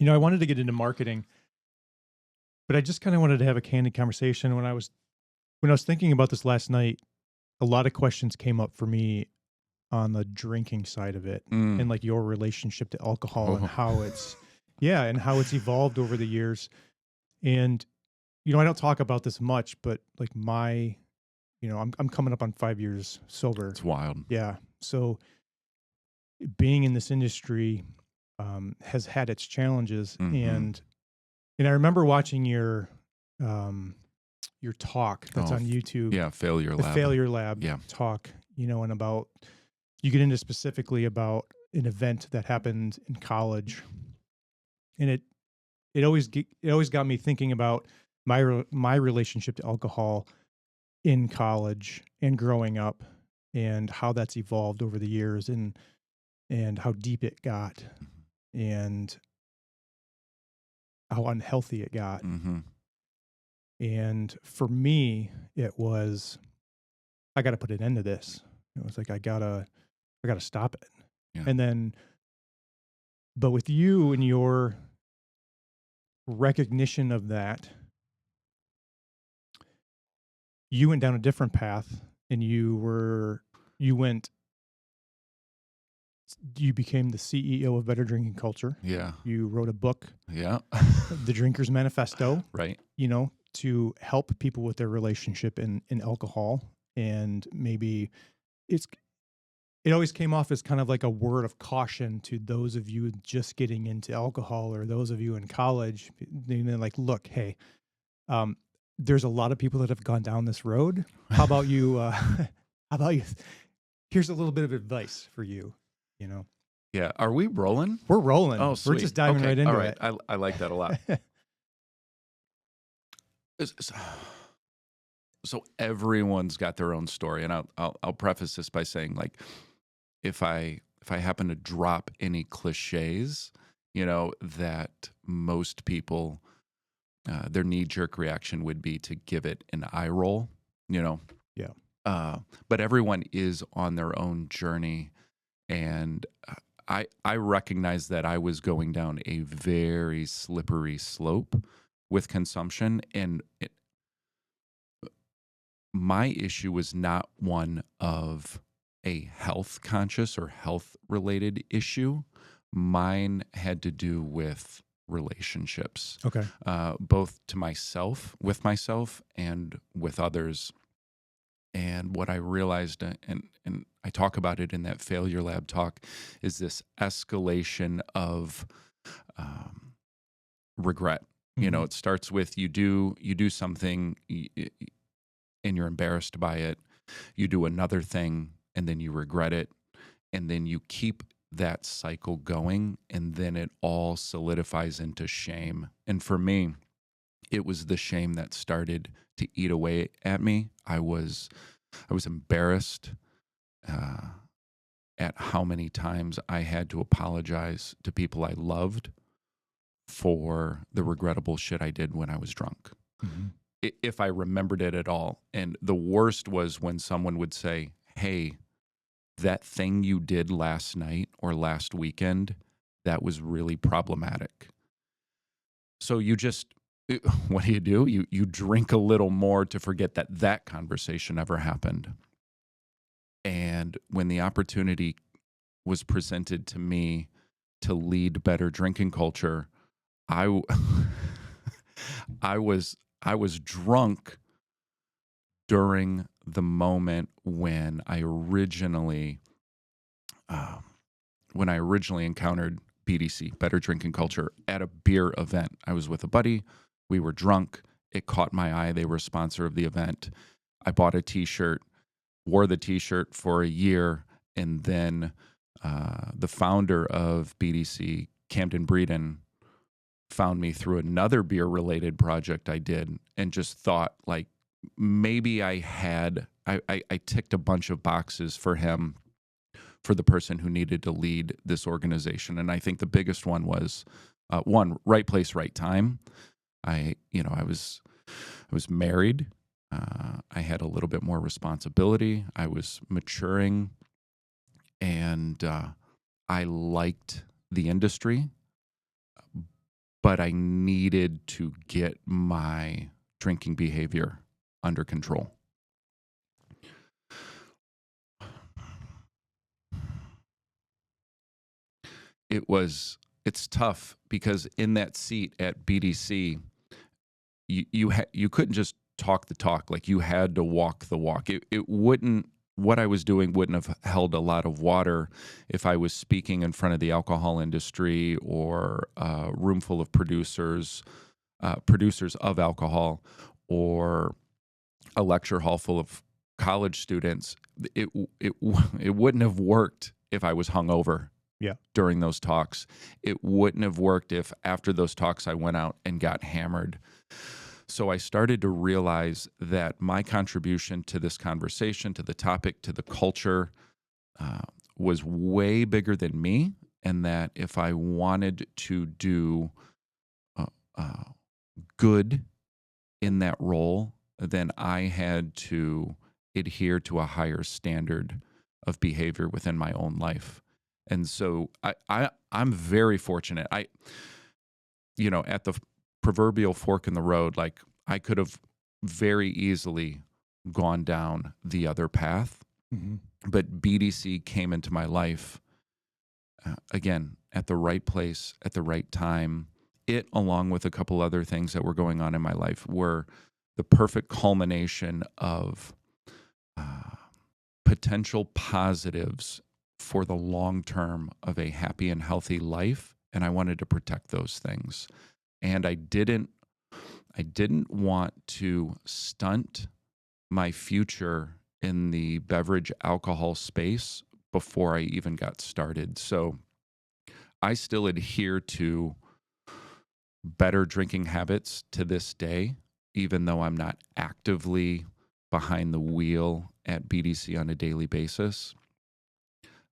I wanted to get into marketing, but I just kind of wanted to have a candid conversation. When I was thinking about this last night, a lot of questions came up for me on the drinking side of it, and like your relationship to alcohol and how it's evolved over the years. And I don't talk about this much, but like I'm coming up on 5 years sober. It's wild. Yeah. So being in this industry has had its challenges, and I remember watching your talk that's on YouTube. Yeah, Failure the Lab. Failure Lab Yeah. talk, and about, you get into specifically about an event that happened in college, and it always got me thinking about my relationship to alcohol in college and growing up, and how that's evolved over the years, and how deep it got, and how unhealthy it got. And for me, it was, I got to put an end to this. It was like, I gotta stop it. Yeah. And then, but with you and your recognition of that, you went down a different path, and you became the CEO of Better Drinking Culture. Yeah. You wrote a book, Yeah. The Drinker's Manifesto, Right. to help people with their relationship in alcohol. And maybe it always came off as kind of like a word of caution to those of you just getting into alcohol, or those of you in college. Like, look, hey, there's a lot of people that have gone down this road. How about you? Here's a little bit of advice for you. Yeah. Are we rolling? We're rolling. Oh, sweet. We're just diving right into it. I like that a lot. So everyone's got their own story, and I'll preface this by saying, like, if I happen to drop any cliches, that most people, their knee-jerk reaction would be to give it an eye roll, Yeah. But everyone is on their own journey, and I recognize that I was going down a very slippery slope with consumption, and my issue was not one of a health conscious or health related issue. Mine had to do with relationships. Okay. Both with myself and with others. And what I realized, and I talk about it in that Failure Lab talk, is this escalation of regret. It starts with you do something and you're embarrassed by it. You do another thing and then you regret it. And then you keep that cycle going, and then it all solidifies into shame. And for me, it was the shame that started to eat away at me. I was embarrassed at how many times I had to apologize to people I loved for the regrettable shit I did when I was drunk. If I remembered it at all. And the worst was when someone would say, hey, that thing you did last night or last weekend, that was really problematic. So what do? You drink a little more to forget that conversation ever happened. And when the opportunity was presented to me to lead Better Drinking Culture, I was drunk during the moment when I originally encountered BDC, Better Drinking Culture, at a beer event. I was with a buddy. We were drunk. It caught my eye. They were a sponsor of the event. I bought a T-shirt, wore the T-shirt for a year, and then the founder of BDC, Camden Breeden, found me through another beer-related project I did, and just thought, like, maybe I ticked a bunch of boxes for him, for the person who needed to lead this organization. And I think the biggest one was right place, right time. I was married. I had a little bit more responsibility. I was maturing, and I liked the industry, but I needed to get my drinking behavior under control. It's tough because in that seat at BDC, you couldn't just talk the talk. Like, you had to walk the walk. What I was doing wouldn't have held a lot of water if I was speaking in front of the alcohol industry or a room full of producers of alcohol, or a lecture hall full of college students. It wouldn't have worked if I was hungover during those talks. It wouldn't have worked if after those talks I went out and got hammered. So I started to realize that my contribution to this conversation, to the topic, to the culture, was way bigger than me, and that if I wanted to do good in that role, then I had to adhere to a higher standard of behavior within my own life. And so I'm very fortunate. At the proverbial fork in the road, like, I could have very easily gone down the other path, but BDC came into my life again at the right place at the right time. It, along with a couple other things that were going on in my life, were the perfect culmination of potential positives for the long term of a happy and healthy life. And I wanted to protect those things. And I didn't want to stunt my future in the beverage alcohol space before I even got started. So I still adhere to better drinking habits to this day, even though I'm not actively behind the wheel at BDC on a daily basis.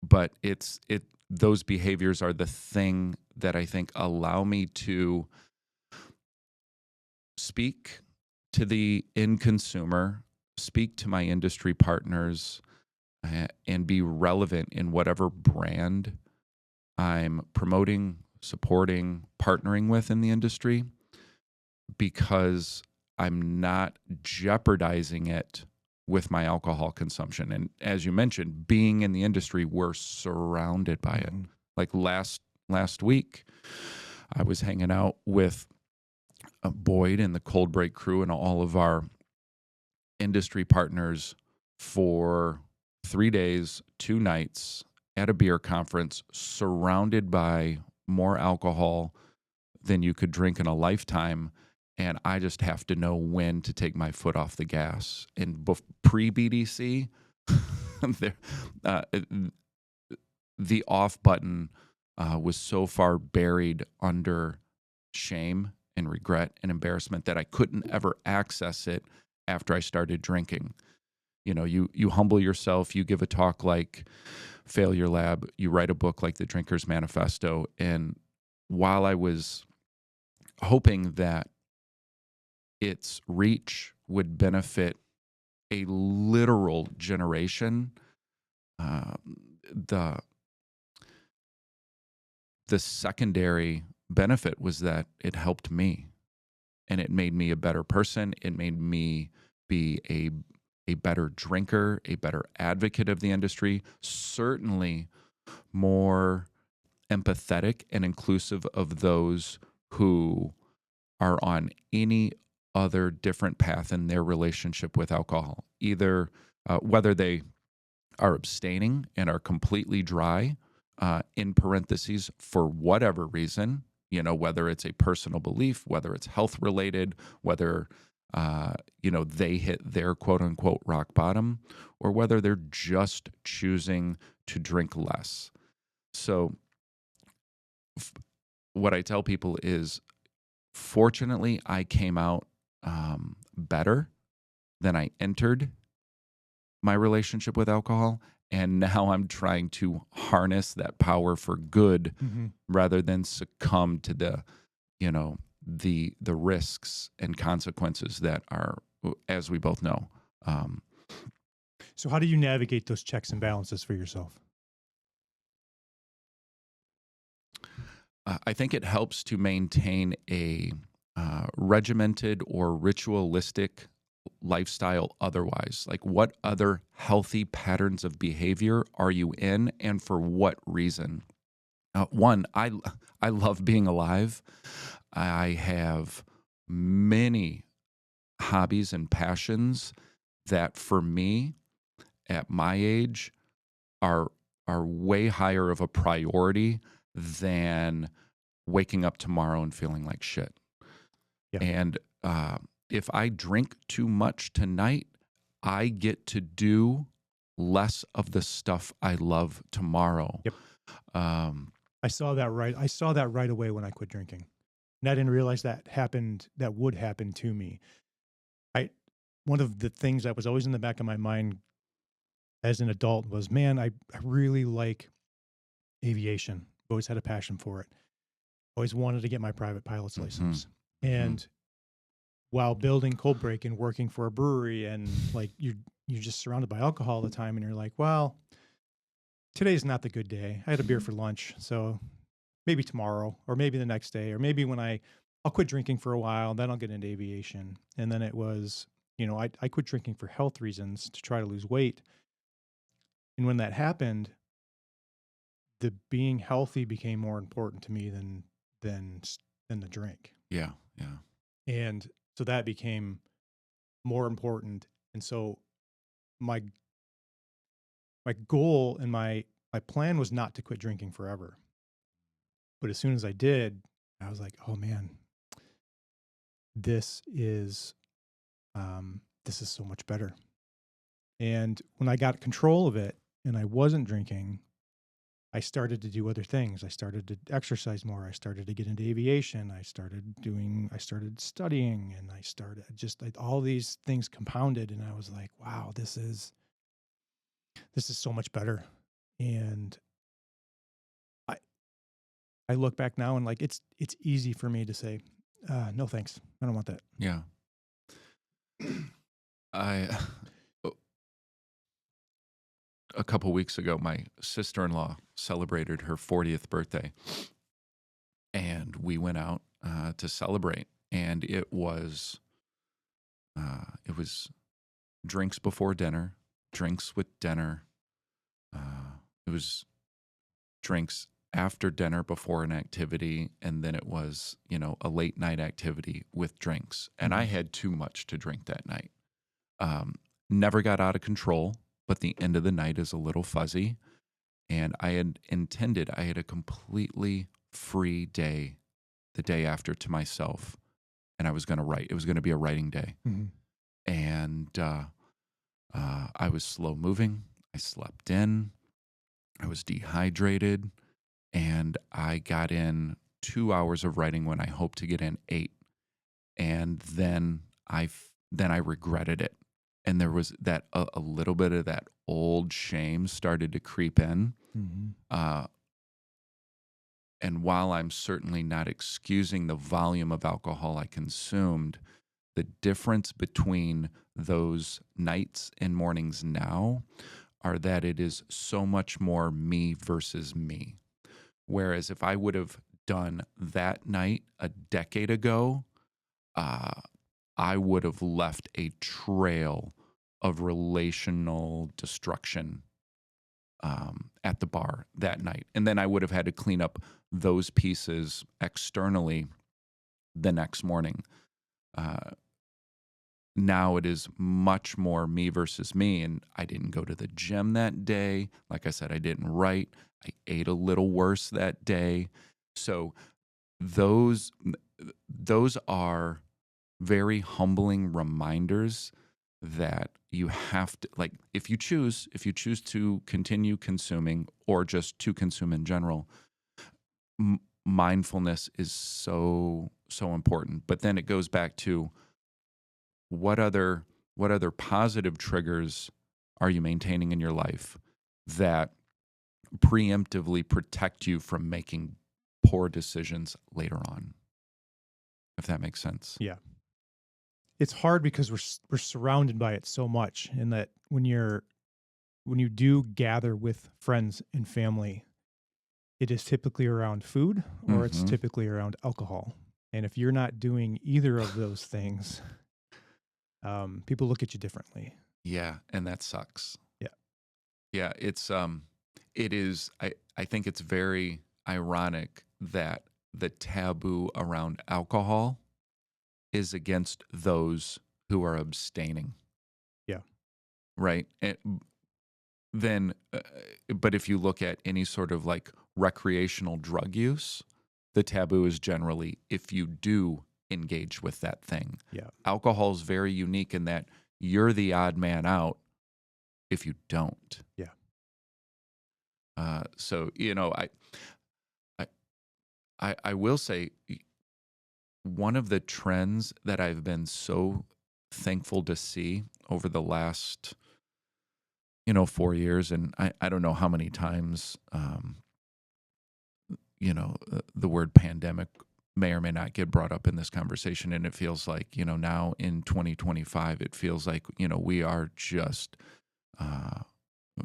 But those behaviors are the thing that I think allow me to speak to the end consumer, speak to my industry partners, and be relevant in whatever brand I'm promoting, supporting, partnering with in the industry, because I'm not jeopardizing it with my alcohol consumption. And as you mentioned, being in the industry, we're surrounded by it. Like last week, I was hanging out with Boyd and the Coldbreak crew and all of our industry partners for 3 days, 2 nights at a beer conference, surrounded by more alcohol than you could drink in a lifetime. And I just have to know when to take my foot off the gas. And pre-BDC, the off button was so far buried under shame and regret and embarrassment that I couldn't ever access it after I started drinking. You humble yourself, you give a talk like Failure Lab, you write a book like The Drinker's Manifesto. And while I was hoping that its reach would benefit a literal generation, the secondary benefit was that it helped me, and it made me a better person. It made me be a better drinker, a better advocate of the industry, certainly more empathetic and inclusive of those who are on any other different path in their relationship with alcohol, either whether they are abstaining and are completely dry, in parentheses, for whatever reason, whether it's a personal belief, whether it's health related, whether they hit their quote unquote rock bottom, or whether they're just choosing to drink less. So what I tell people is, fortunately, I came out better than I entered my relationship with alcohol. And now I'm trying to harness that power for good, rather than succumb to the risks and consequences that are, as we both know. So how do you navigate those checks and balances for yourself? I think it helps to maintain a regimented or ritualistic lifestyle otherwise. Like, what other healthy patterns of behavior are you in, and for what reason? One, I love being alive. I have many hobbies and passions that, for me, at my age, are way higher of a priority than waking up tomorrow and feeling like shit. Yeah. And if I drink too much tonight, I get to do less of the stuff I love tomorrow. Yep. I saw that right away when I quit drinking. And I didn't realize that would happen to me. One of the things that was always in the back of my mind as an adult was, man, I really like aviation. Always had a passion for it. Always wanted to get my private pilot's license. And while building Coldbreak and working for a brewery, and like you're just surrounded by alcohol all the time, and you're like, well, today's not the good day. I had a beer for lunch, so maybe tomorrow, or maybe the next day, or maybe when I'll quit drinking for a while, then I'll get into aviation. And then it was, I quit drinking for health reasons to try to lose weight. And when that happened, the being healthy became more important to me than the drink. Yeah. And so that became more important. And so my goal and my plan was not to quit drinking forever. But as soon as I did, I was like, oh man, this is so much better. And when I got control of it and I wasn't drinking, I started to do other things. I started to exercise more. I started to get into aviation. I started studying, and I started all these things compounded. And I was like, wow, this is so much better. And I look back now and like, it's easy for me to say, no, thanks. I don't want that. Yeah. A couple weeks ago, my sister-in-law celebrated her 40th birthday, and we went out to celebrate. And it was drinks before dinner, drinks with dinner. It was drinks after dinner before an activity, and then it was, a late night activity with drinks. And I had too much to drink that night. Never got out of control, but the end of the night is a little fuzzy. And I had a completely free day the day after to myself, and I was going to write. It was going to be a writing day. And I was slow moving. I slept in. I was dehydrated. And I got in 2 hours of writing when I hoped to get in 8. And then I regretted it. And there was that a little bit of that old shame started to creep in. And while I'm certainly not excusing the volume of alcohol I consumed, the difference between those nights and mornings now are that it is so much more me versus me. Whereas if I would have done that night a decade ago, I would have left a trail of relational destruction at the bar that night. And then I would have had to clean up those pieces externally the next morning. Now it is much more me versus me. And I didn't go to the gym that day. Like I said, I didn't write. I ate a little worse that day. So those are very humbling reminders that you have to, like, if you choose to continue consuming or just to consume in general, mindfulness is so important. But then it goes back to what other positive triggers are you maintaining in your life that preemptively protect you from making poor decisions later on, if that makes sense. Yeah. It's hard because we're surrounded by it so much, and that when you do gather with friends and family, it is typically around food or it's Mhm. typically around alcohol. And if you're not doing either of those things, people look at you differently. Yeah, and that sucks. Yeah. Yeah, it is I think it's very ironic that the taboo around alcohol is against those who are abstaining, Yeah. right? Then but if you look at any sort of like recreational drug use, the taboo is generally if you do engage with that thing. Yeah. Alcohol is very unique in that you're the odd man out if you don't. Yeah. So I I will say one of the trends that I've been so thankful to see over the last 4 years, and I don't know how many times the word pandemic may or may not get brought up in this conversation, and it feels like now in 2025 it feels like we are just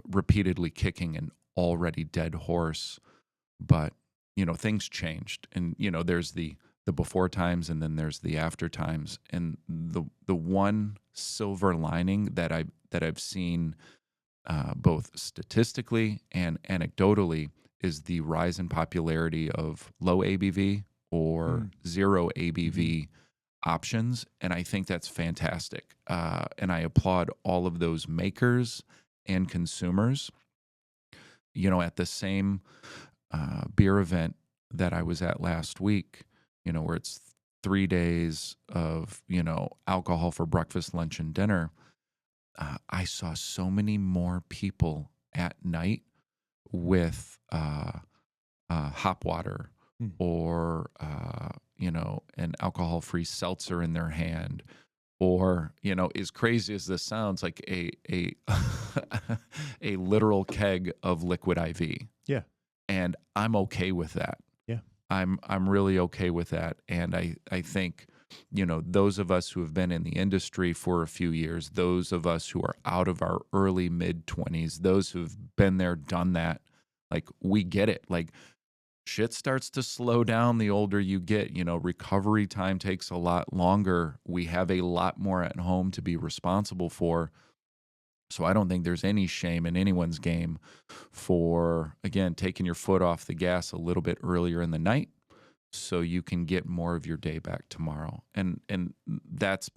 repeatedly kicking an already dead horse. But things changed, and there's the before times and then there's the after times, and the one silver lining that I've seen both statistically and anecdotally is the rise in popularity of low ABV or zero ABV options, and I think that's fantastic. And I applaud all of those makers and consumers. At the same beer event that I was at last week, where it's 3 days of, alcohol for breakfast, lunch, and dinner, I saw so many more people at night with hop water Mm. or, an alcohol-free seltzer in their hand, or as crazy as this sounds, like a a literal keg of liquid IV. Yeah. And I'm okay with that. Yeah. I'm really okay with that. And I think, those of us who have been in the industry for a few years, those of us who are out of our early mid-20s, those who've been there, done that, like we get it. Like shit starts to slow down the older you get. Recovery time takes a lot longer. We have a lot more at home to be responsible for. So I don't think there's any shame in anyone's game for, again, taking your foot off the gas a little bit earlier in the night so you can get more of your day back tomorrow. And that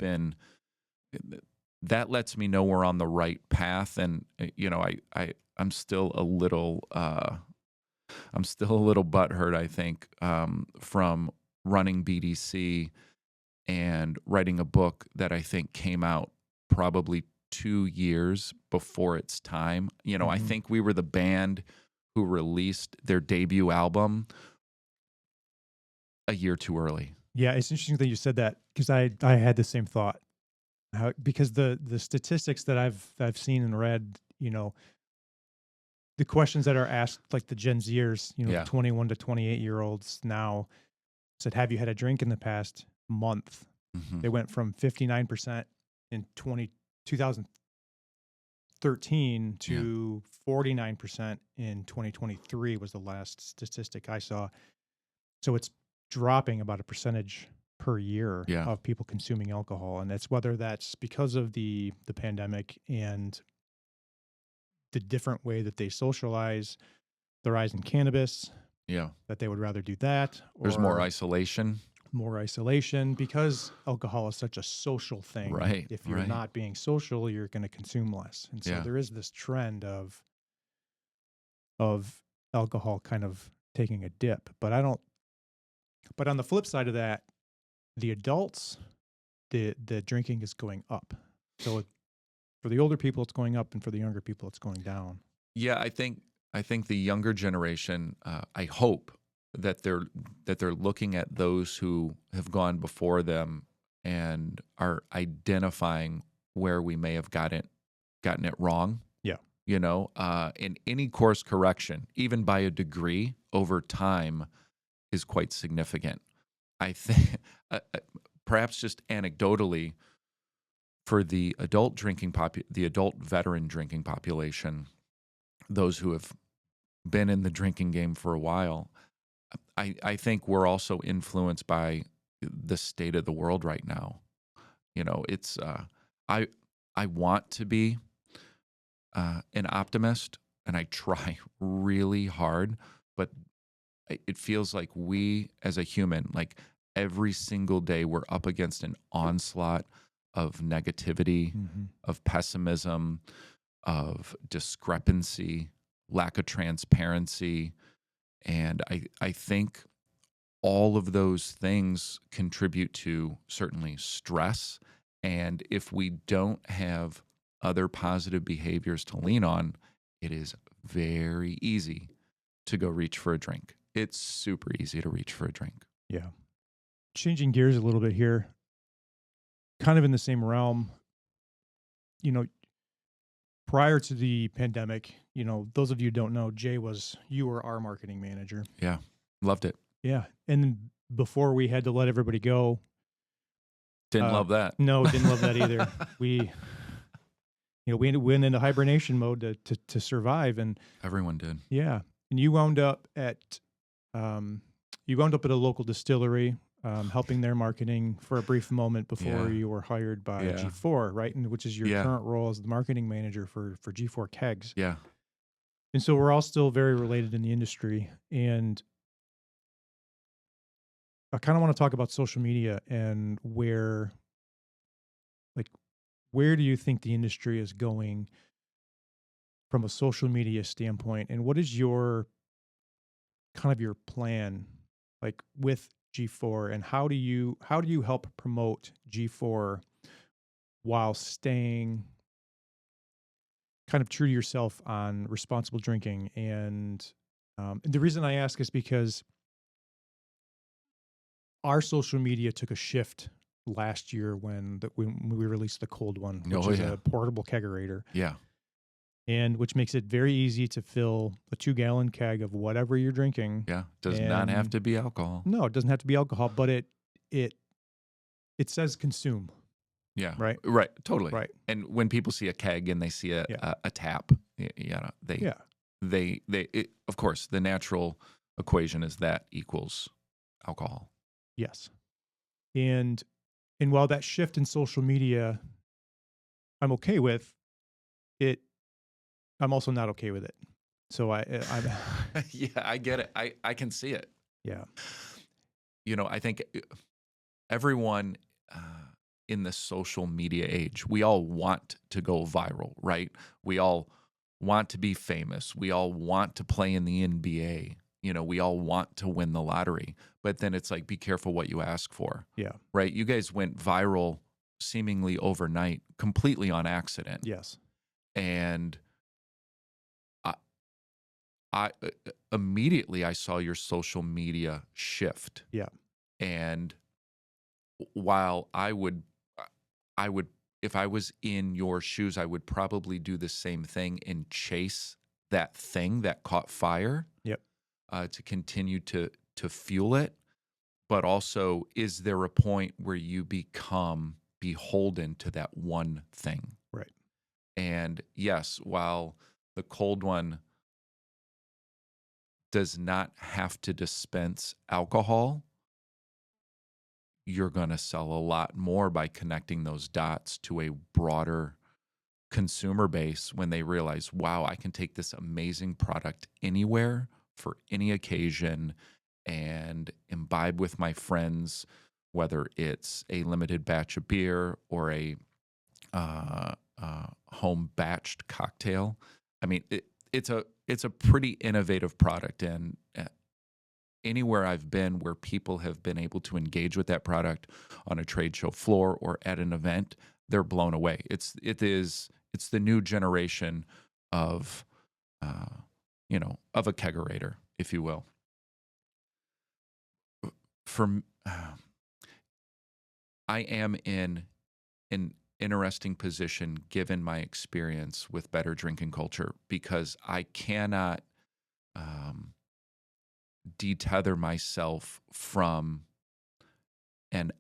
lets me know we're on the right path. And I'm still a little butthurt, I think, from running BDC and writing a book that I think came out probably 2 years before its time. I think we were the band who released their debut album a year too early. Yeah, it's interesting that you said that because I had the same thought. Because the statistics that I've seen and read, the questions that are asked, like the Gen Zers, Yeah. 21 to 28-year-olds now said, "Have you had a drink in the past month?" Mhm. They went from 59% in 2013 to 49% in 2023 was the last statistic I saw. So it's dropping about a percentage per year Yeah. of people consuming alcohol. And it's whether that's because of the pandemic and the different way that they socialize, the rise in cannabis, Yeah. that they would rather do that. There's more or isolation. more isolation because alcohol is such a social thing. Right, If you're right. not being social, you're going to consume less. And so Yeah. there is this trend of alcohol kind of taking a dip. But on the flip side of that, the adults, the drinking is going up. So for the older people, it's going up, and for the younger people, it's going down. Yeah, I think the younger generation, I hope that they're looking at those who have gone before them and are identifying where we may have gotten it wrong. Yeah. And any course correction, even by a degree over time, is quite significant. I think perhaps just anecdotally, for the adult veteran drinking population, those who have been in the drinking game for a while, I think we're also influenced by the state of the world right now. It's I I want to be an optimist, and I try really hard, but it feels like we as a human, like every single day, we're up against an onslaught of negativity, Mm-hmm. of pessimism, of discrepancy, lack of transparency. And I think all of those things contribute to certainly stress. And if we don't have other positive behaviors to lean on, it is very easy to go reach for a drink. It's super easy to reach for a drink. Yeah. Changing gears a little bit here, kind of in the same realm, you know, prior to the pandemic, those of you who don't know, you were our marketing manager. Yeah. Loved it. Yeah. And then before we had to let everybody go. Didn't love that. No, didn't love that either. We went into hibernation mode to survive. And everyone did. Yeah. And you wound up at a local distillery, helping their marketing for a brief moment before you were hired by G4, right? And which is your current role as the marketing manager for G4 Kegs. Yeah. And so we're all still very related in the industry. And I kind of want to talk about social media and where do you think the industry is going from a social media standpoint? And what is your plan, like with G4, and how do you help promote G4 while staying kind of true to yourself on responsible drinking? And the reason I ask is because our social media took a shift last year when we released the Cold One, which is a portable kegerator. Yeah. And which makes it very easy to fill a 2-gallon keg of whatever you're drinking. Yeah. Does not have to be alcohol. No, it doesn't have to be alcohol, but it says consume. Yeah. Right. Right. Totally. Right. And when people see a keg and they see a tap, of course, the natural equation is that equals alcohol. Yes. And while that shift in social media, I'm okay with it, I'm also not okay with it. So I'm yeah, I get it. I can see it. Yeah. I think everyone in the social media age, we all want to go viral, right? We all want to be famous. We all want to play in the NBA. We all want to win the lottery. But then it's like, be careful what you ask for. Yeah. Right? You guys went viral seemingly overnight, completely on accident. Yes. And I immediately I saw your social media shift. Yeah. And while I would, if I was in your shoes, I would probably do the same thing and chase that thing that caught fire. Yep. To continue to fuel it. But also, is there a point where you become beholden to that one thing? Right. And yes, while the Cold One does not have to dispense alcohol, you're going to sell a lot more by connecting those dots to a broader consumer base when they realize, wow, I can take this amazing product anywhere for any occasion and imbibe with my friends, whether it's a limited batch of beer or a home batched cocktail. I mean, it's a pretty innovative product, and anywhere I've been where people have been able to engage with that product on a trade show floor or at an event, they're blown away. It's the new generation of of a kegerator, if you will. I am in an interesting position given my experience with better drinking culture, because I cannot detether myself from an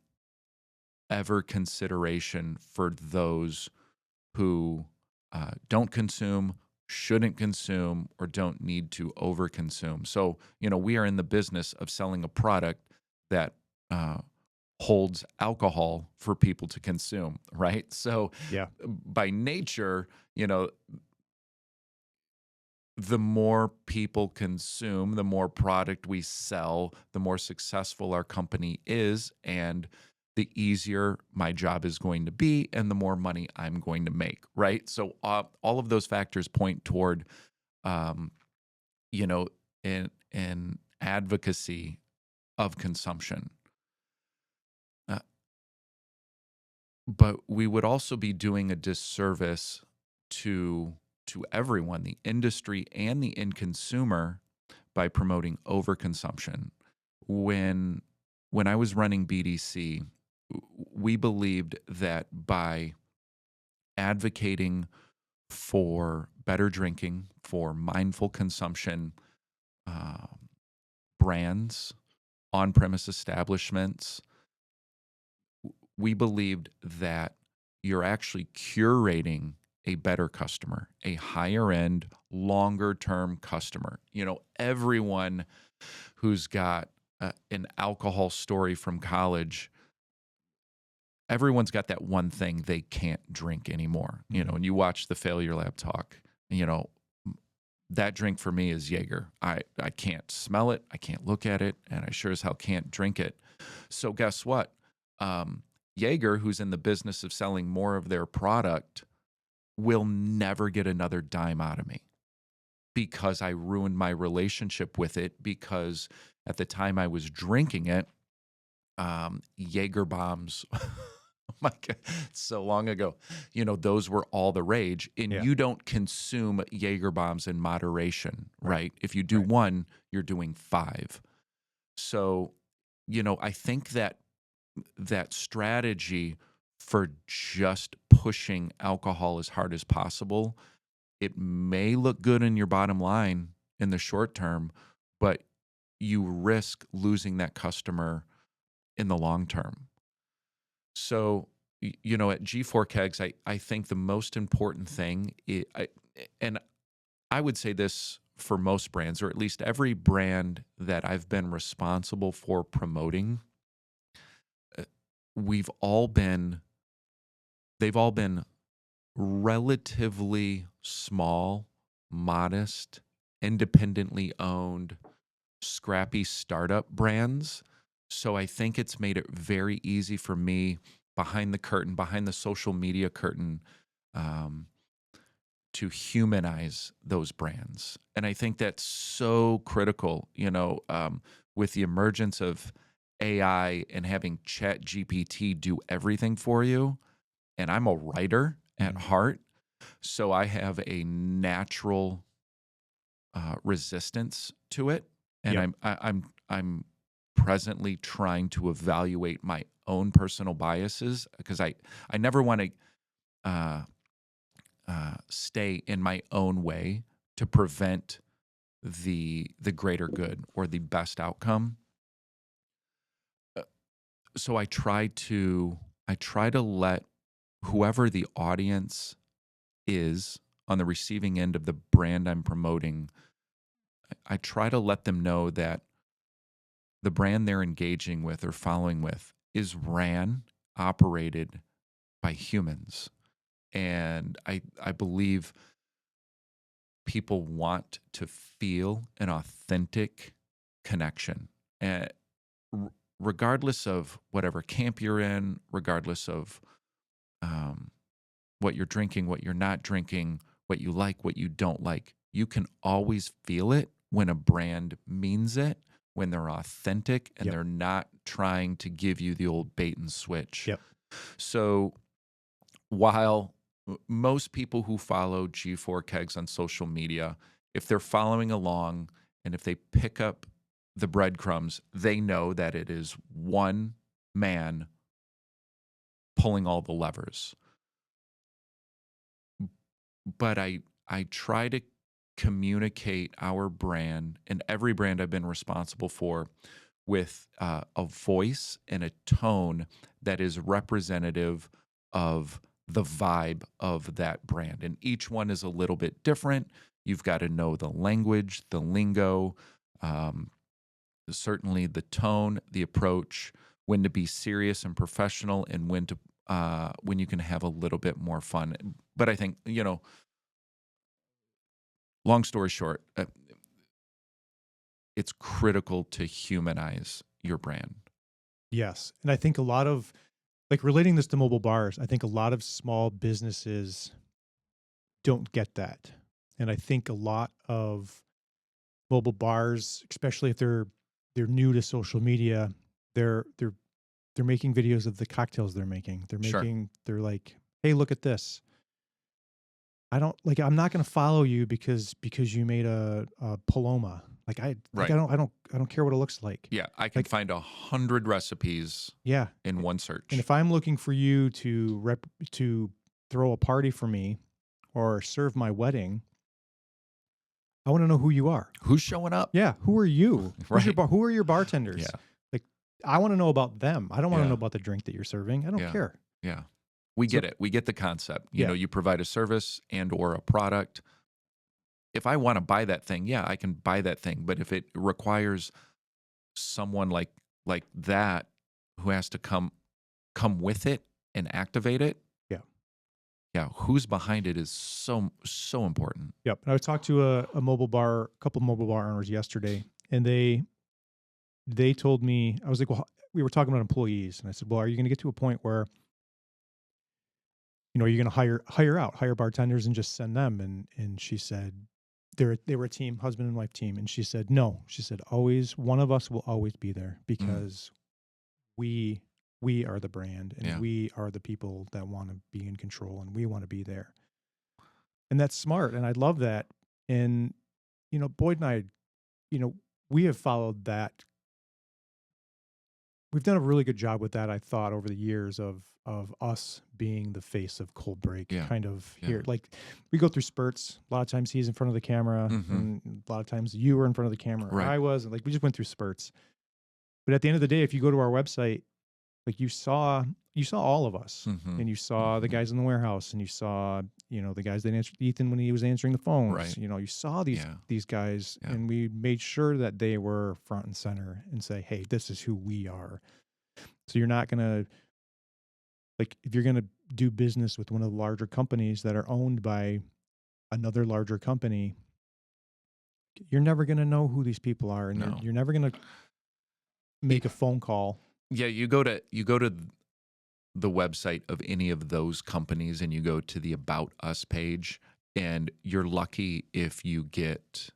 ever consideration for those who don't consume, shouldn't consume or don't need to overconsume. So, we are in the business of selling a product that holds alcohol for people to consume, right? So, Yeah. by nature, the more people consume, the more product we sell, the more successful our company is, and the easier my job is going to be, and the more money I'm going to make, right? So all of those factors point toward, um, an advocacy of consumption. Uh, but we would also be doing a disservice to everyone, the industry and the end consumer, by promoting overconsumption. When I was running BDC, we believed that by advocating for better drinking, for mindful consumption, um, brands, on-premise establishments, we believed that you're actually curating a better customer, a higher end, longer term customer. Everyone who's got an alcohol story from college, everyone's got that one thing they can't drink anymore. And you watch the Failure Lab talk, that drink for me is Jaeger. I can't smell it, I can't look at it, and I sure as hell can't drink it. So guess what? Jaeger, who's in the business of selling more of their product, will never get another dime out of me because I ruined my relationship with it, because at the time I was drinking it, Jaeger bombs, oh my God, so long ago, those were all the rage. And Yeah. you don't consume Jaeger bombs in moderation, right? If you do Right. one, you're doing 5. So, I think that strategy for just pushing alcohol as hard as possible, it may look good in your bottom line in the short term, but you risk losing that customer in the long term. So, at G4 Kegs, I think the most important thing, and I would say this for most brands, or at least every brand that I've been responsible for promoting, they've all been relatively small, modest, independently owned, scrappy startup brands. So I think it's made it very easy for me behind the curtain, behind the social media curtain, um, to humanize those brands. And I think that's so critical, with the emergence of AI and having Chat GPT do everything for you. And I'm a writer at heart, so I have a natural resistance to it, and Yep. I'm presently trying to evaluate my own personal biases, because I never want to stay in my own way to prevent the greater good or the best outcome. So I try to let whoever the audience is on the receiving end of the brand I'm promoting, I try to let them know that the brand they're engaging with or following with is operated by humans. And I believe people want to feel an authentic connection. And regardless of whatever camp you're in, regardless of what you're drinking, what you're not drinking, what you like, what you don't like, you can always feel it when a brand means it, when they're authentic and Yep. they're not trying to give you the old bait and switch. Yep. So while most people who follow G4 Kegs on social media, if they're following along and if they pick up the breadcrumbs, they know that it is one man pulling all the levers. But I try to communicate our brand and every brand I've been responsible for with a voice and a tone that is representative of the vibe of that brand. And each one is a little bit different. You've got to know the language, the lingo, certainly the tone, the approach, when to be serious and professional, and when you can have a little bit more fun. But I think, long story short, it's critical to humanize your brand. Yes. And I think a lot of, like, relating this to mobile bars, I think a lot of small businesses don't get that. And I think a lot of mobile bars, especially if they're new to social media, they're making videos of the cocktails they're making. Sure. They're like, hey, look at this. I'm not going to follow you because you made a Paloma. I don't care what it looks like. Yeah, I can find 100 recipes. Yeah. In one search. And if I'm looking for you to throw a party for me or serve my wedding, I want to know who you are. Who's showing up? Yeah. Who are you? Right. Who are your bartenders? Yeah. I want to know about them. I don't want to know about the drink that you're serving. I don't care. Yeah. We get it. We get the concept. You know, you provide a service and or a product. If I want to buy that thing, I can buy that thing. But if it requires someone like that who has to come with it and activate it, who's behind it is so important. Yep. And I talked to a couple mobile bar owners yesterday, and they told me, I was like, well, we were talking about employees, and I said, well, are you going to get to a point where, are you going to hire bartenders and just send them? And she said, they were a team, husband and wife team. And she said, no, she said, always, one of us will always be there because we are the brand, and we are the people that want to be in control, and we want to be there. And that's smart. And I love that. And, Boyd and I, we have followed that. We've done a really good job with that, I thought, over the years of us being the face of Coldbreak, kind of here. Like, we go through spurts. A lot of times he's in front of the camera, and a lot of times you were in front of the camera, or I was. And, we just went through spurts. But at the end of the day, if you go to our website, you saw all of us, and you saw the guys in the warehouse, and you saw, the guys that answered Ethan when he was answering the phones. Right. You saw these guys, and we made sure that they were front and center and say, hey, this is who we are. So you're not going to, if you're going to do business with one of the larger companies that are owned by another larger company, you're never going to know who these people are, and you're never going to make a phone call. Yeah, you go to the website of any of those companies, and you go to the About Us page, and you're lucky if you get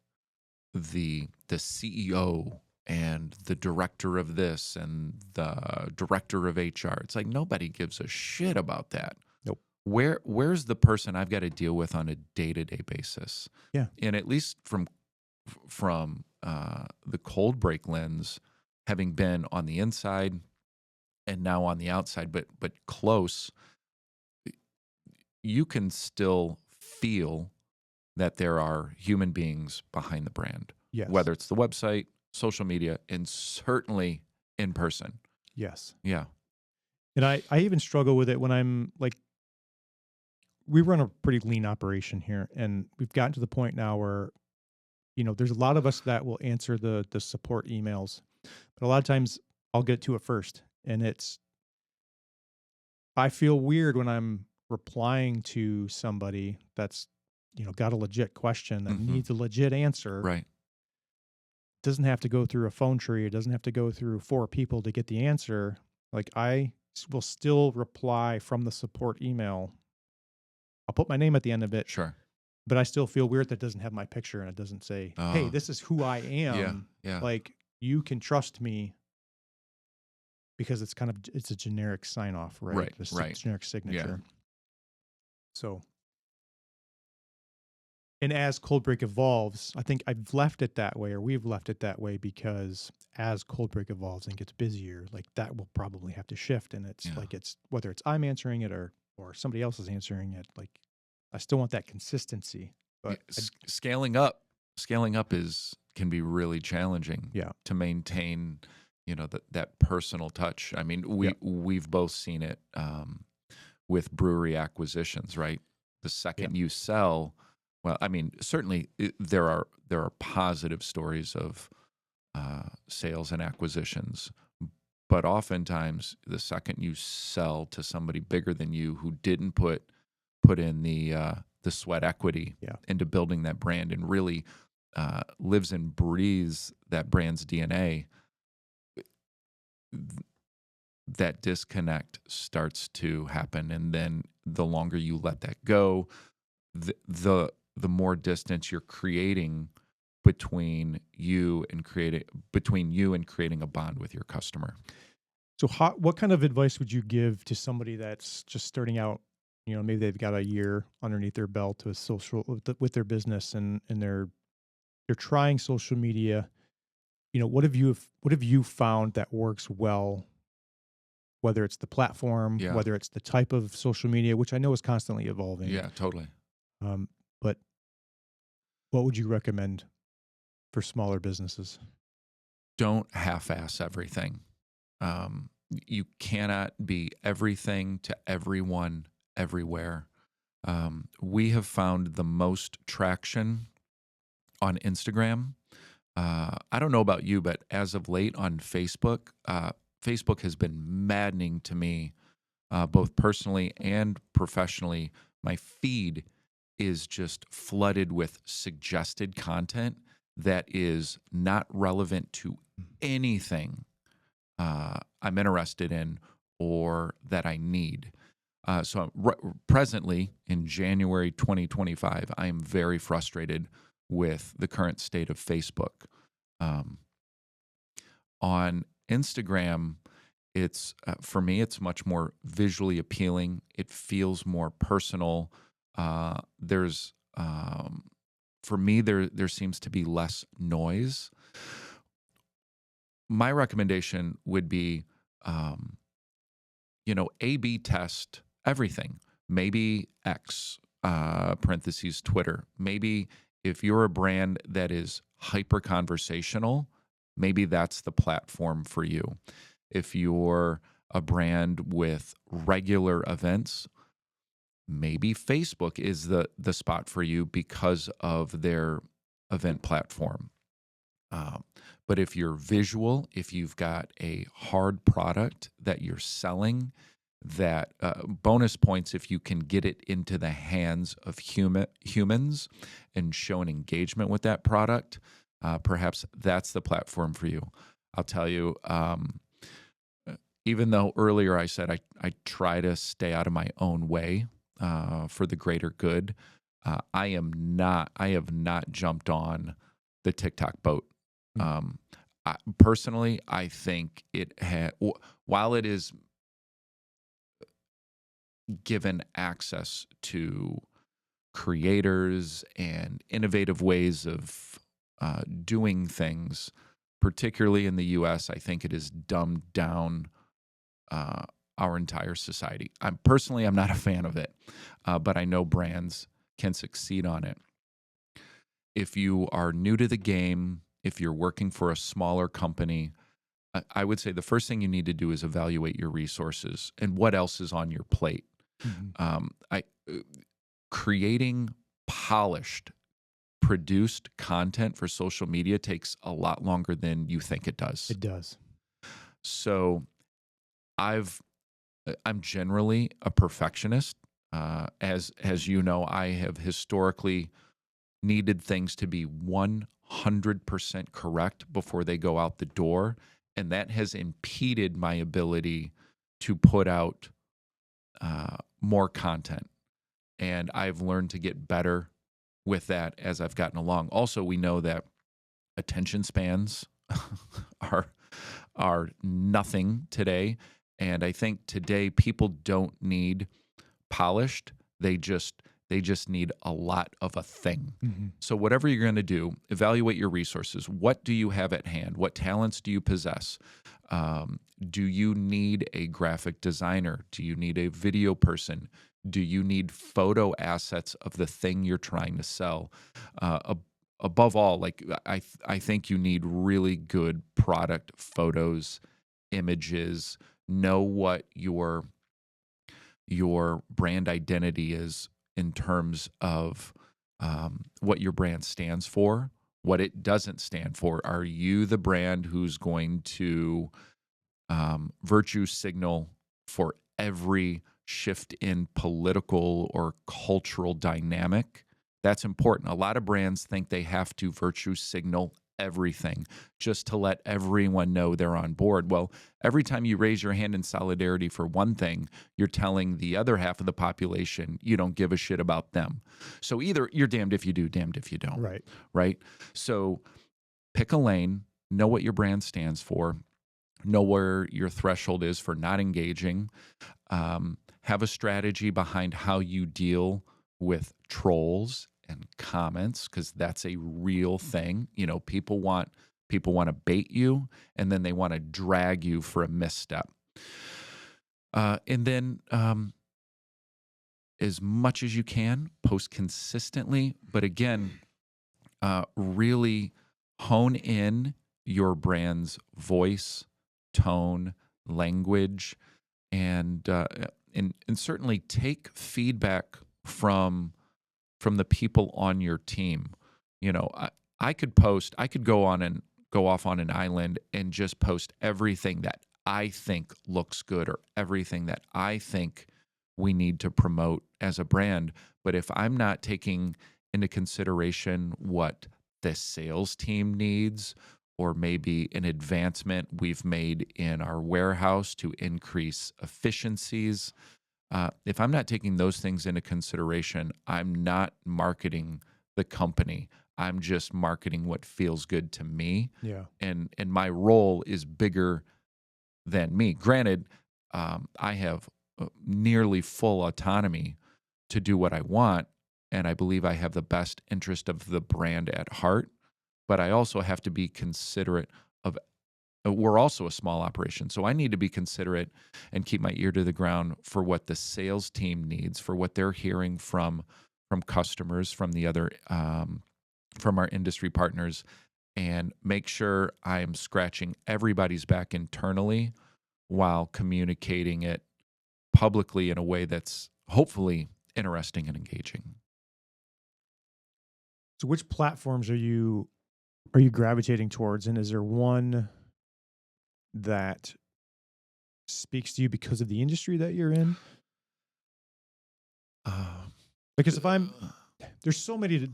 the CEO and the director of this and the director of HR. It's like nobody gives a shit about that. Nope. Where's the person I've got to deal with on a day-to-day basis? Yeah. And at least from the Coldbreak lens, having been on the inside and now on the outside, but close, you can still feel that there are human beings behind the brand. Yes. Whether it's the website, social media, and certainly in person. Yes. Yeah. And I even struggle with it when I'm we run a pretty lean operation here, and we've gotten to the point now where, there's a lot of us that will answer the support emails, but a lot of times I'll get to it first. And I feel weird when I'm replying to somebody that's, got a legit question that needs a legit answer. Right. It doesn't have to go through a phone tree. It doesn't have to go through 4 people to get the answer. I will still reply from the support email. I'll put my name at the end of it. Sure. But I still feel weird that it doesn't have my picture, and it doesn't say, hey, this is who I am. Yeah. You can trust me. Because it's a generic sign off, right? Right. Generic signature. Yeah. So, and as Coldbreak evolves, I think I've left it that way, or we've left it that way, because as Coldbreak evolves and gets busier, that will probably have to shift. And it's it's whether it's I'm answering it or somebody else is answering it. I still want that consistency. But scaling up can be really challenging. Yeah. To maintain, that personal touch. I mean, we've both seen it with brewery acquisitions, right? The second you sell, well, I mean, certainly there are positive stories of sales and acquisitions, but oftentimes the second you sell to somebody bigger than you who didn't put in the sweat equity into building that brand and really lives and breathes that brand's DNA, that disconnect starts to happen. And then the longer you let that go, the more distance you're creating between you and creating a bond with your customer. So what kind of advice would you give to somebody that's just starting out? You know, maybe they've got a year underneath their belt with their business, and they're trying social media. You know, what have you found that works well? Whether it's the platform, Yeah. whether it's the type of social media, which I know is constantly evolving. Yeah, totally. But what would you recommend for smaller businesses? Don't half-ass everything. You cannot be everything to everyone everywhere. We have found the most traction on Instagram. I don't know about you, but as of late on Facebook, Facebook has been maddening to me, both personally and professionally. My feed is just flooded with suggested content that is not relevant to anything I'm interested in or that I need. So presently in January 2025, I am very frustrated with the current state of Facebook. On Instagram, it's for me, it's much more visually appealing. It feels more personal. There's for me, there seems to be less noise. My recommendation would be, A/B test everything. Maybe X, parentheses, Twitter. Maybe if you're a brand that is hyper conversational, maybe that's the platform for you. If you're a brand with regular events, maybe Facebook is the spot for you because of their event platform. But if you're visual, if you've got a hard product that you're selling, that bonus points if you can get it into the hands of humans and show an engagement with that product, perhaps that's the platform for you. I'll tell you, even though earlier I said I try to stay out of my own way for the greater good, I have not jumped on the TikTok boat. Personally, I think while it is given access to creators and innovative ways of doing things, particularly in the US, I think it has dumbed down our entire society. I'm not a fan of it, but I know brands can succeed on it. If you are new to the game, if you're working for a smaller company, I would say the first thing you need to do is evaluate your resources and what else is on your plate. Creating polished, produced content for social media takes a lot longer than you think it does. It does. So I'm generally a perfectionist. As you know, I have historically needed things to be 100% correct before they go out the door, and that has impeded my ability to put out more content. And I've learned to get better with that as I've gotten along. Also, we know that attention spans are nothing today. And I think today people don't need polished. They just need a lot of a thing. So whatever you're going to do, evaluate your resources. What do you have at hand? What talents do you possess? Do you need a graphic designer? Do you need a video person? Do you need photo assets of the thing you're trying to sell? Above all, like I think you need really good product photos, images. Know what your your brand identity is in terms of what your brand stands for, what it doesn't stand for. Are you the brand who's going to virtue signal for every shift in political or cultural dynamic? That's important. A lot of brands think they have to virtue signal everything just to let everyone know they're on board. Well, every time you raise your hand in solidarity for one thing, you're telling the other half of the population you don't give a shit about them. So either you're damned if you do, damned if you don't. Right. Right? So pick a lane, know what your brand stands for, know where your threshold is for not engaging, have a strategy behind how you deal with trolls and comments, because that's a real thing. You know, people want to bait you, and then they want to drag you for a misstep. And then as much as you can, post consistently. But again, really hone in your brand's voice, tone, language, and certainly take feedback from the people on your team. You know, I could go off on an island and just post everything that I think looks good or everything that I think we need to promote as a brand. But if I'm not taking into consideration what the sales team needs, or maybe an advancement we've made in our warehouse to increase efficiencies, if I'm not taking those things into consideration, I'm not marketing the company. I'm just marketing what feels good to me. Yeah. And my role is bigger than me. Granted, I have nearly full autonomy to do what I want, and I believe I have the best interest of the brand at heart. But I also have to be considerate of, we're also a small operation, so I need to be considerate and keep my ear to the ground for what the sales team needs, for what they're hearing from customers, from the other, from our industry partners, and make sure I'm scratching everybody's back internally while communicating it publicly in a way that's hopefully interesting and engaging. So which platforms are you gravitating towards, and is there one that speaks to you because of the industry that you're in? Because if there's so many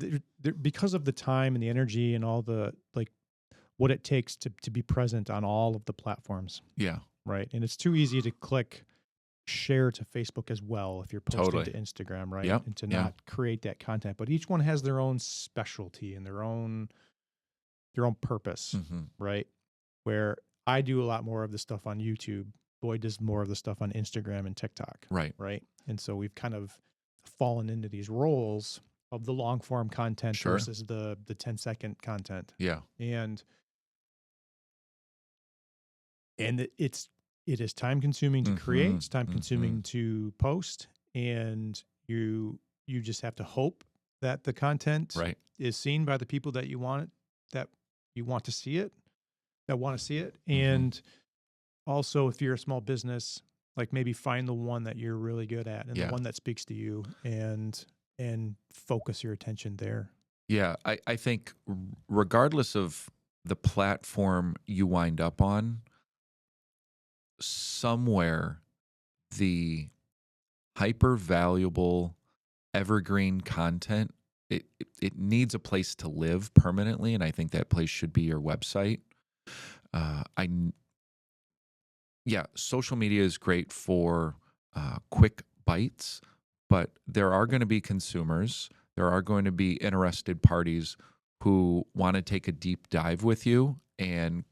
because of the time and the energy and all the, like, what it takes to be present on all of the platforms. Yeah. Right. And it's too easy to click share to Facebook as well if you're posting to Instagram, right? Yep. And to not create that content. But each one has their own specialty and their own purpose, right? Where I do a lot more of the stuff on YouTube. Boyd does more of the stuff on Instagram and TikTok. Right. Right. And so we've kind of fallen into these roles of the long form content versus the 10-second content. Yeah. And it is time consuming to create, it's time consuming to post, and you just have to hope that the content is seen by the people that you want to see it, and also, if you're a small business, like, maybe find the one that you're really good at and the one that speaks to you, and focus your attention there. Yeah, I think regardless of the platform you wind up on, somewhere the hyper valuable evergreen content, it needs a place to live permanently, and I think that place should be your website. Social media is great for quick bites, but there are going to be consumers, there are going to be interested parties who want to take a deep dive with you, and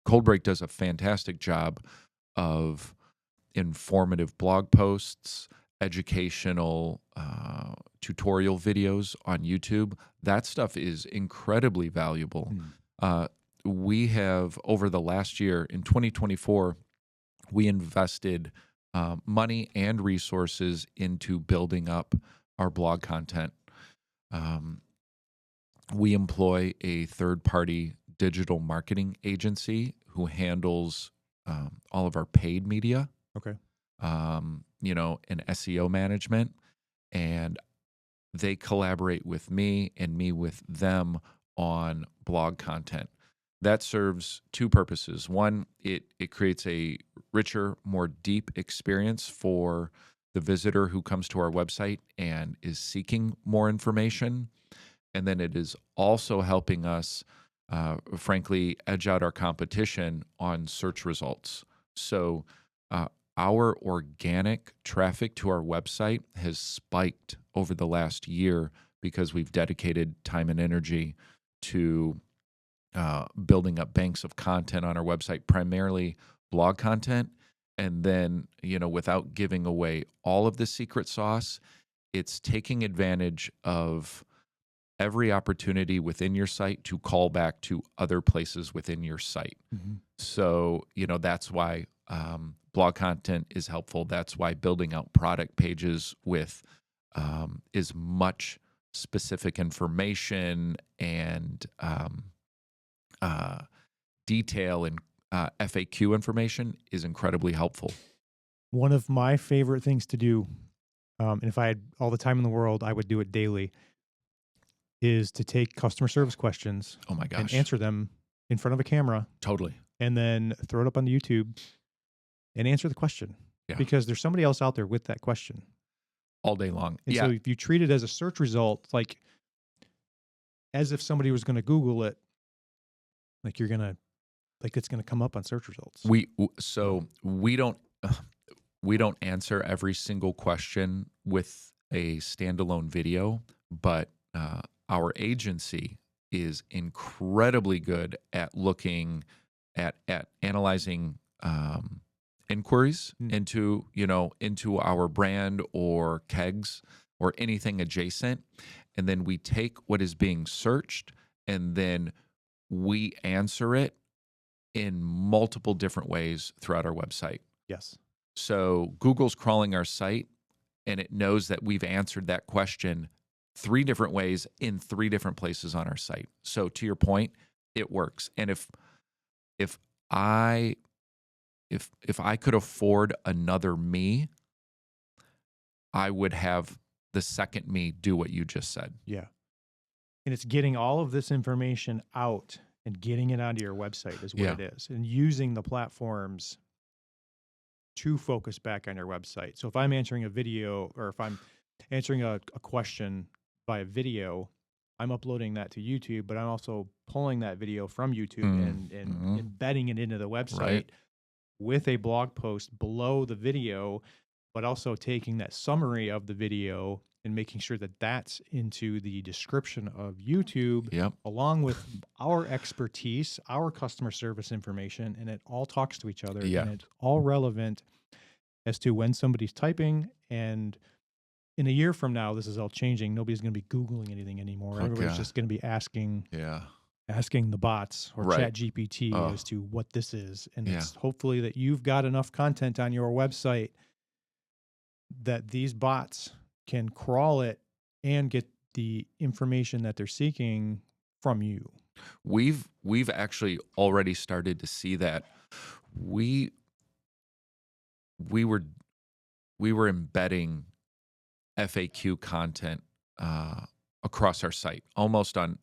Coldbreak does a fantastic job of informative blog posts, educational tutorial videos on YouTube. That stuff is incredibly valuable. We have, over the last year, in 2024, we invested money and resources into building up our blog content. We employ a third-party digital marketing agency who handles all of our paid media. Okay. in SEO management, and they collaborate with me and me with them on blog content. That serves two purposes. One, it creates a richer, more deep experience for the visitor who comes to our website and is seeking more information. And then it is also helping us, frankly, edge out our competition on search results. So our organic traffic to our website has spiked over the last year because we've dedicated time and energy to building up banks of content on our website, primarily blog content. And then, without giving away all of the secret sauce, it's taking advantage of every opportunity within your site to call back to other places within your site. Mm-hmm. So, that's why blog content is helpful. That's why building out product pages with as much specific information and detail and FAQ information is incredibly helpful. One of my favorite things to do, and if I had all the time in the world, I would do it daily, is to take customer service questions Oh my gosh. and answer them in front of a camera. Totally. And then throw it up on YouTube and answer the question. Yeah. Because there's somebody else out there with that question. All day long. And so if you treat it as a search result, like as if somebody was going to Google it, like it's going to come up on search results. We don't answer every single question with a standalone video, but our agency is incredibly good at looking at analyzing inquiries into our brand or kegs or anything adjacent, and then we take what is being searched and then we answer it in multiple different ways throughout our website. Yes. So Google's crawling our site and it knows that we've answered that question 3 different ways in 3 different places on our site. So to your point, it works. And if I could afford another me, I would have the second me do what you just said. Yeah. And it's getting all of this information out and getting it onto your website is what it is. And using the platforms to focus back on your website. So if I'm answering a video or if I'm answering a question by a video, I'm uploading that to YouTube, but I'm also pulling that video from YouTube and embedding it into the website with a blog post below the video, but also taking that summary of the video and making sure that that's into the description of YouTube, along with our expertise, our customer service information, and it all talks to each other. And it's all relevant as to when somebody's typing. And in a year from now, this is all changing. Nobody's going to be Googling anything anymore. Everybody's just going to be asking the bots or ChatGPT as to what this is. And it's hopefully that you've got enough content on your website that these bots can crawl it and get the information that they're seeking from you. We've actually already started to see that. We were embedding FAQ content across our site, almost on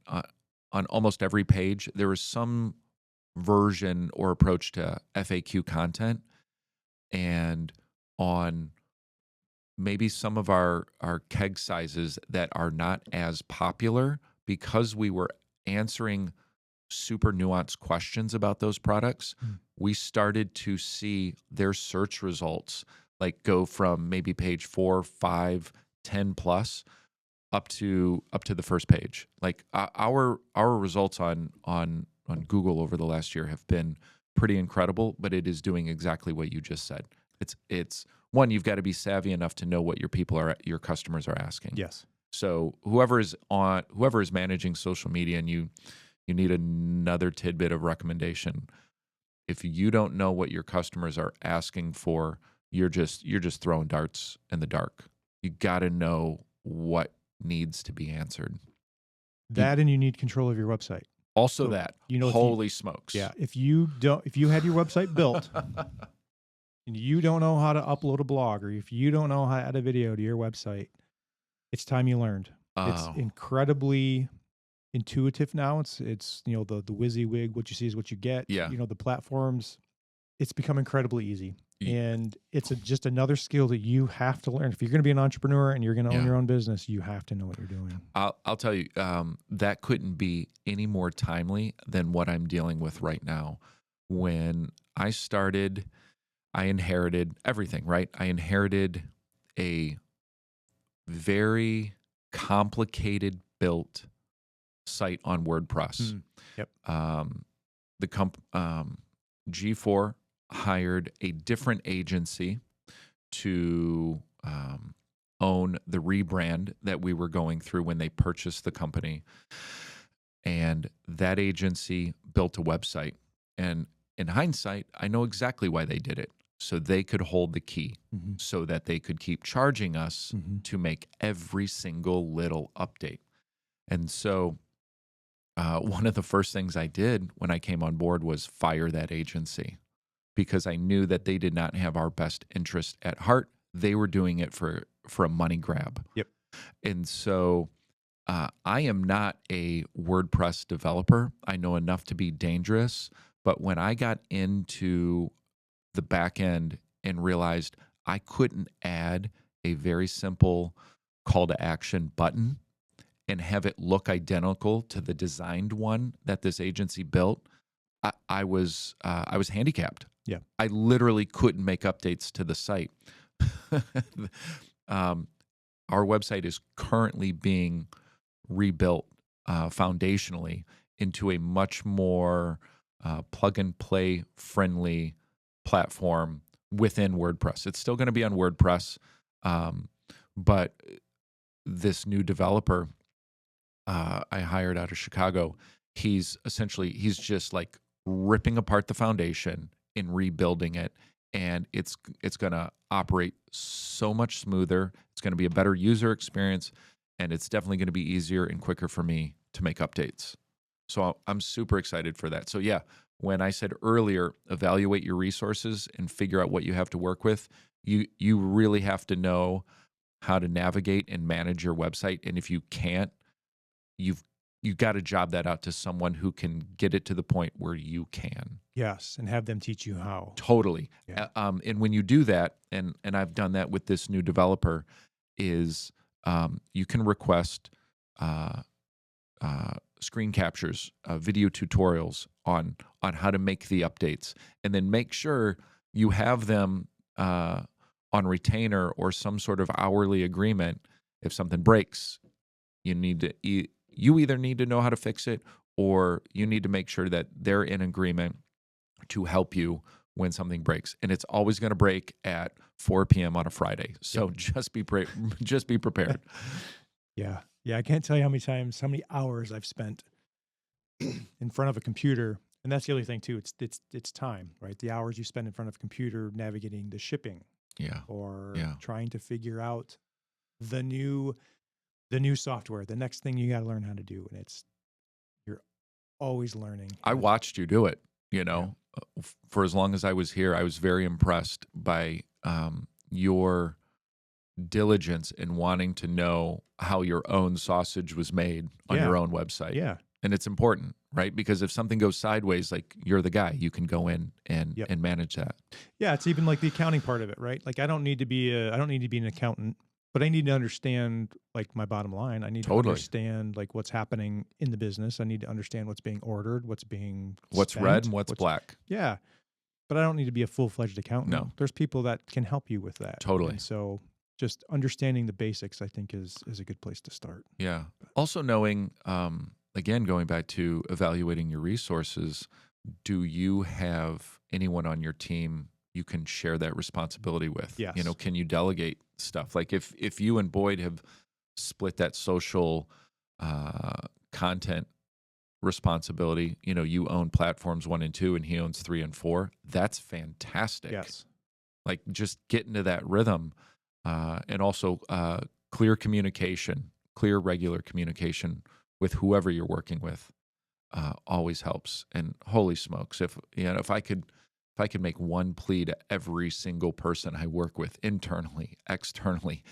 almost every page. There was some version or approach to FAQ content, and on maybe some of our keg sizes that are not as popular, because we were answering super nuanced questions about those products, we started to see their search results like go from maybe page 4, 5, 10 plus up to the first page. Like our results on Google over the last year have been pretty incredible, but it is doing exactly what you just said. It's one, you've got to be savvy enough to know what your customers are asking. Yes. So whoever is managing social media, and you need another tidbit of recommendation. If you don't know what your customers are asking for, you're just throwing darts in the dark. You got to know what needs to be answered. And you need control of your website. Also, so, holy smokes. Yeah. If you had your website built and and you don't know how to upload a blog, or if you don't know how to add a video to your website, it's time you learned. It's Oh, incredibly intuitive now. It's the WYSIWYG, what you see is what you get. yeah. The platforms, it's become incredibly easy. Y- And it's just another skill that you have to learn. If you're going to be an entrepreneur and you're going to own Yeah. your own business, you have to know what you're doing. I'll tell you, that couldn't be any more timely than what I'm dealing with right now. When I started, I inherited everything, right? I inherited a very complicated built site on WordPress. Yep. G4 hired a different agency to own the rebrand that we were going through when they purchased the company. And that agency built a website. And in hindsight, I know exactly why they did it. So they could hold the key, so that they could keep charging us to make every single little update. And so one of the first things I did when I came on board was fire that agency, because I knew that they did not have our best interest at heart. They were doing it for a money grab. Yep. And so I am not a WordPress developer. I know enough to be dangerous. But when I got into the back end and realized I couldn't add a very simple call to action button and have it look identical to the designed one that this agency built, I was handicapped. Yeah. I literally couldn't make updates to the site. Our website is currently being rebuilt foundationally into a much more plug and play friendly platform within WordPress. It's still going to be on WordPress, but this new developer I hired out of Chicago, he's just like ripping apart the foundation and rebuilding it, and it's going to operate so much smoother. It's going to be a better user experience, and it's definitely going to be easier and quicker for me to make updates. So I'm super excited for that. So yeah, when I said earlier, evaluate your resources and figure out what you have to work with, you really have to know how to navigate and manage your website. And if you can't, you've got to job that out to someone who can get it to the point where you can. Yes, and have them teach you how. Totally. Yeah. And when you do that, and I've done that with this new developer, is you can request screen captures, video tutorials on how to make the updates, and then make sure you have them on retainer or some sort of hourly agreement. If something breaks, you either need to know how to fix it, or you need to make sure that they're in agreement to help you when something breaks. And it's always going to break at 4 p.m. on a Friday. So just be prepared. Yeah. I can't tell you how many hours I've spent in front of a computer. And that's the other thing too. It's time, right? The hours you spend in front of a computer navigating the shipping, or trying to figure out the new software, the next thing you got to learn how to do. And you're always learning. I watched you do it, for as long as I was here. I was very impressed by your diligence in wanting to know how your own sausage was made on your own website. Yeah. And it's important, right? Because if something goes sideways, like, you're the guy, you can go in and manage that. Yeah. It's even like the accounting part of it, right? Like, I don't need to be an accountant, but I need to understand like my bottom line. I need to understand like what's happening in the business. I need to understand what's being ordered, what's spent, red and what's black. Yeah. But I don't need to be a full-fledged accountant. No. There's people that can help you with that. Totally. And so just understanding the basics, I think, is a good place to start. Yeah. Also knowing, again, going back to evaluating your resources, do you have anyone on your team you can share that responsibility with? Yes. Can you delegate stuff? Like if you and Boyd have split that social content responsibility, you own platforms 1 and 2 and he owns 3 and 4, that's fantastic. Yes. Like, just get into that rhythm, and also clear regular communication with whoever you're working with always helps. And holy smokes, if I could if I could make one plea to every single person I work with, internally, externally,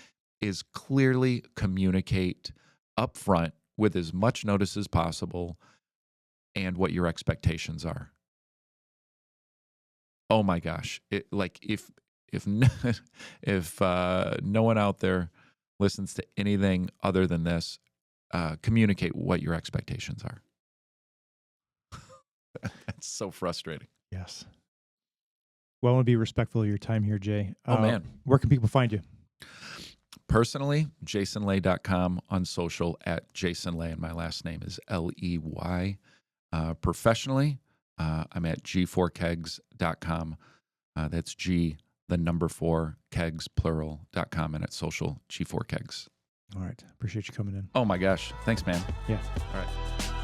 is clearly communicate upfront with as much notice as possible and what your expectations are. Oh my gosh. If no one out there listens to anything other than this, communicate what your expectations are. That's so frustrating. Yes. Well, I want to be respectful of your time here, Jay. Oh, man. Where can people find you? Personally, jasonley.com, on social at Jason Ley, and my last name is Ley. Professionally, I'm at g4kegs.com. That's G, the number 4, kegs, plural.com, and at social, G4kegs. All right. Appreciate you coming in. Oh my gosh. Thanks, man. Yeah. All right.